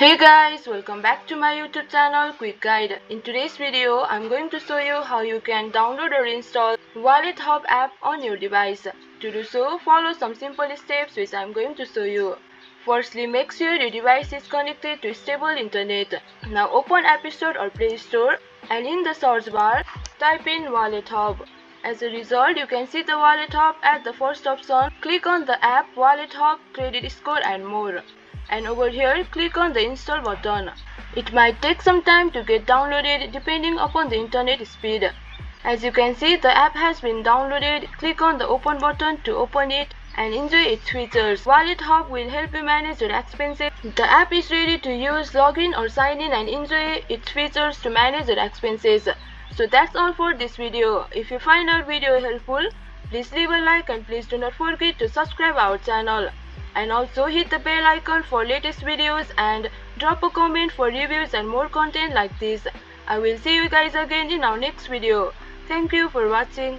Hey guys, welcome back to my YouTube channel Quick Guide. In today's video, I'm going to show you how you can download or install Wallethub app on your device. To do so, follow some simple steps which I'm going to show you. Firstly, make sure your device is connected to stable internet. Now open App Store or Play Store and in the search bar, type in Wallethub. As a result, you can see the Wallethub at the first option. Click on the app Wallethub, credit score and more. And over here click on the install button. It might take some time to get downloaded depending upon the internet speed. As you can see, the app has been downloaded. Click on the open button to open it and enjoy its features. Wallethub will help you manage your expenses. The app is ready to use. Log in or sign in and enjoy its features to manage your expenses. So that's all for this video. If you find our video helpful, please leave a like and please do not forget to subscribe our channel. And also hit the bell icon for latest videos and drop a comment for reviews and more content like this. I will see you guys again in our next video. Thank you for watching.